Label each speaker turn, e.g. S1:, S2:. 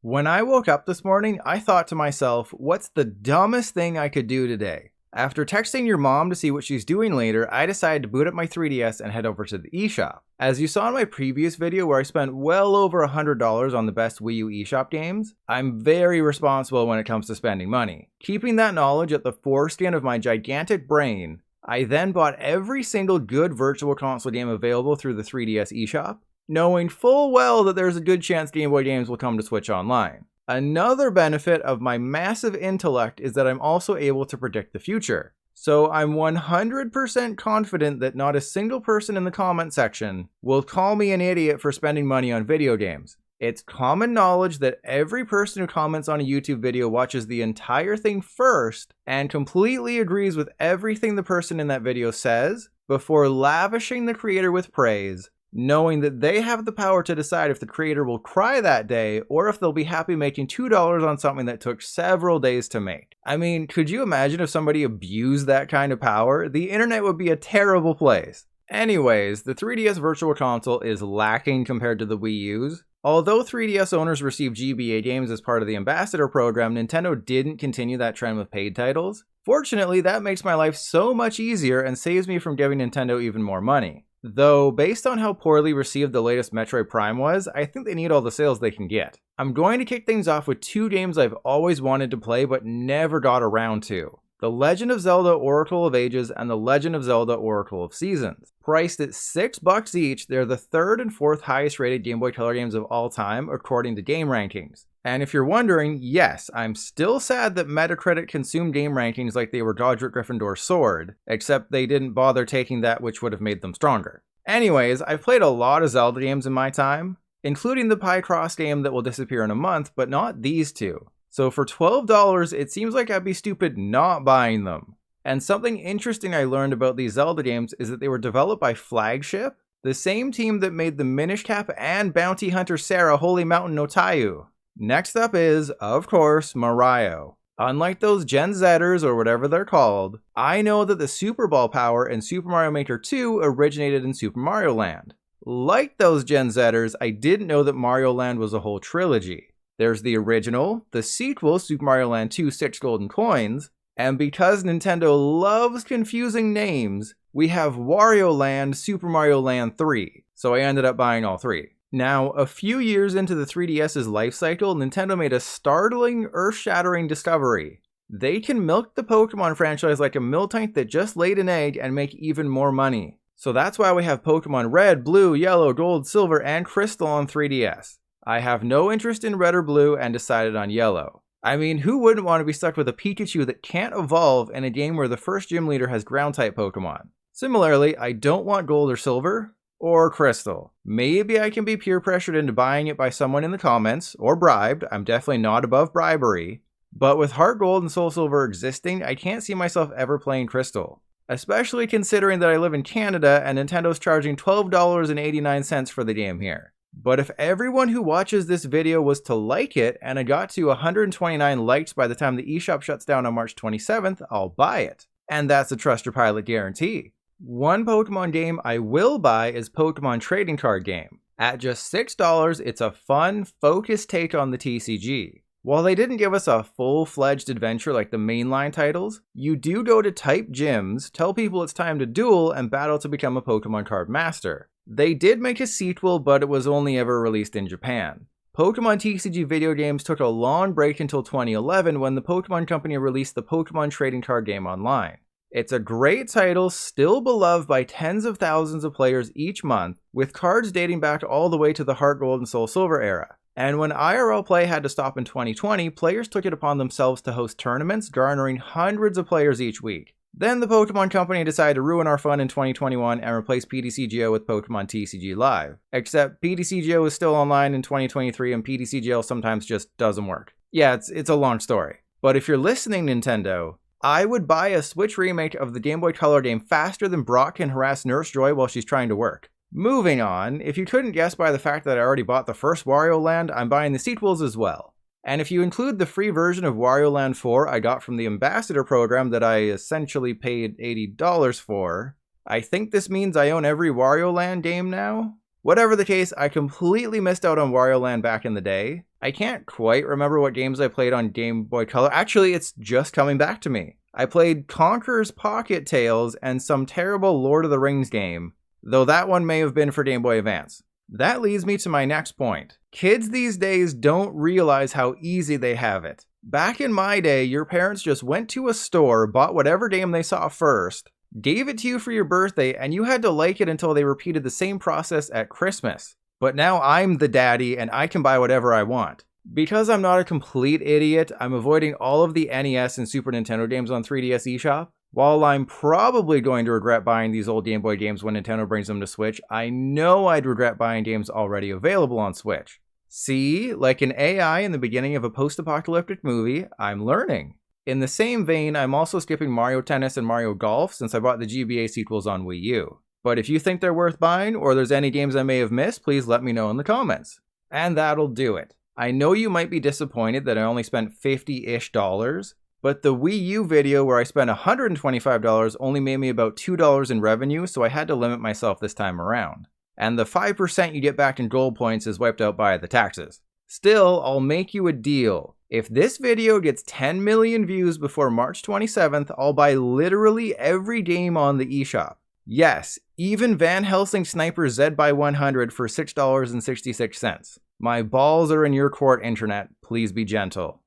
S1: When I woke up this morning, I thought to myself, what's the dumbest thing I could do today? After texting your mom to see what she's doing later, I decided to boot up my 3DS and head over to the eShop. As you saw in my previous video where I spent well over $100 on the best Wii U eShop games, I'm very responsible when it comes to spending money. Keeping that knowledge at the foreskin of my gigantic brain, I then bought every single good virtual console game available through the 3DS eShop, knowing full well that there's a good chance Game Boy games will come to Switch Online. Another benefit of my massive intellect is that I'm also able to predict the future. So I'm 100% confident that not a single person in the comment section will call me an idiot for spending money on video games. It's common knowledge that every person who comments on a YouTube video watches the entire thing first and completely agrees with everything the person in that video says before lavishing the creator with praise, knowing that they have the power to decide if the creator will cry that day or if they'll be happy making $2 on something that took several days to make. I mean, could you imagine if somebody abused that kind of power? The internet would be a terrible place. Anyways, the 3DS Virtual Console is lacking compared to the Wii U's. Although 3DS owners receive GBA games as part of the Ambassador program, Nintendo didn't continue that trend with paid titles. Fortunately, that makes my life so much easier and saves me from giving Nintendo even more money. Though, based on how poorly received the latest Metroid Prime was, I think they need all the sales they can get. I'm going to kick things off with two games I've always wanted to play but never got around to. The Legend of Zelda Oracle of Ages and The Legend of Zelda Oracle of Seasons. Priced at $6 each, they're the third and fourth highest rated Game Boy Color games of all time according to game rankings. And if you're wondering, yes, I'm still sad that Metacritic consumed game rankings like they were Godric Gryffindor's sword, except they didn't bother taking that which would have made them stronger. Anyways, I've played a lot of Zelda games in my time, including the Picross game that will disappear in a month, but not these two. So for $12, it seems like I'd be stupid not buying them. And something interesting I learned about these Zelda games is that they were developed by Flagship, the same team that made the Minish Cap and Bounty Hunter Sarah Holy Mountain no Taiyu. Next up is, of course, Mario. Unlike those Gen Zers or whatever they're called, I know that the Super Ball power in Super Mario Maker 2 originated in Super Mario Land. Like those Gen Zers, I didn't know that Mario Land was a whole trilogy. There's the original, the sequel, Super Mario Land 2 6 Golden Coins, and because Nintendo loves confusing names, we have Wario Land, Super Mario Land 3, so I ended up buying all three. Now, a few years into the 3DS's life cycle, Nintendo made a startling, earth-shattering discovery. They can milk the Pokemon franchise like a miltank that just laid an egg and make even more money. So that's why we have Pokemon Red, Blue, Yellow, Gold, Silver, and Crystal on 3DS. I have no interest in Red or Blue and decided on Yellow. I mean, who wouldn't want to be stuck with a Pikachu that can't evolve in a game where the first gym leader has ground-type Pokemon? Similarly, I don't want Gold or Silver, or Crystal. Maybe I can be peer pressured into buying it by someone in the comments, or bribed. I'm definitely not above bribery. But with Heart Gold and Soul Silver existing, I can't see myself ever playing Crystal. Especially considering that I live in Canada and Nintendo's charging $12.89 for the game here. But if everyone who watches this video was to like it, and I got to 129 likes by the time the eShop shuts down on March 27th, I'll buy it. And that's a Trust Your Pilot guarantee. One Pokemon game I will buy is Pokemon Trading Card Game. At just $6, it's a fun, focused take on the TCG. While they didn't give us a full-fledged adventure like the mainline titles, you do go to type gyms, tell people it's time to duel, and battle to become a Pokemon card master. They did make a sequel, but it was only ever released in Japan. Pokemon TCG video games took a long break until 2011 when the Pokemon Company released the Pokemon Trading Card Game Online. It's a great title, still beloved by tens of thousands of players each month, with cards dating back all the way to the Heart Gold and Soul Silver era. And when IRL play had to stop in 2020, players took it upon themselves to host tournaments, garnering hundreds of players each week. Then the Pokemon Company decided to ruin our fun in 2021 and replace PTCGO with Pokemon TCG Live. Except PTCGO is still online in 2023 and PTCGO sometimes just doesn't work. Yeah, it's a long story. But if you're listening, Nintendo, I would buy a Switch remake of the Game Boy Color game faster than Brock can harass Nurse Joy while she's trying to work. Moving on, if you couldn't guess by the fact that I already bought the first Wario Land, I'm buying the sequels as well. And if you include the free version of Wario Land 4 I got from the Ambassador program that I essentially paid $80 for, I think this means I own every Wario Land game now? Whatever the case, I completely missed out on Wario Land back in the day. I can't quite remember what games I played on Game Boy Color. Actually, it's just coming back to me. I played Conker's Pocket Tales and some terrible Lord of the Rings game, though that one may have been for Game Boy Advance. That leads me to my next point. Kids these days don't realize how easy they have it. Back in my day, your parents just went to a store, bought whatever game they saw first, gave it to you for your birthday, and you had to like it until they repeated the same process at Christmas. But now I'm the daddy and I can buy whatever I want. Because I'm not a complete idiot, I'm avoiding all of the NES and Super Nintendo games on 3DS eShop. While I'm probably going to regret buying these old Game Boy games when Nintendo brings them to Switch, I know I'd regret buying games already available on Switch. See, like an AI in the beginning of a post-apocalyptic movie, I'm learning. In the same vein, I'm also skipping Mario Tennis and Mario Golf since I bought the GBA sequels on Wii U. But if you think they're worth buying, or there's any games I may have missed, please let me know in the comments. And that'll do it. I know you might be disappointed that I only spent $50-ish, but the Wii U video where I spent $125 only made me about $2 in revenue, so I had to limit myself this time around. And the 5% you get back in gold points is wiped out by the taxes. Still, I'll make you a deal. If this video gets 10 million views before March 27th, I'll buy literally every game on the eShop. Yes, even Van Helsing Sniper Z/100 for $6.66. My balls are in your court, internet. Please be gentle.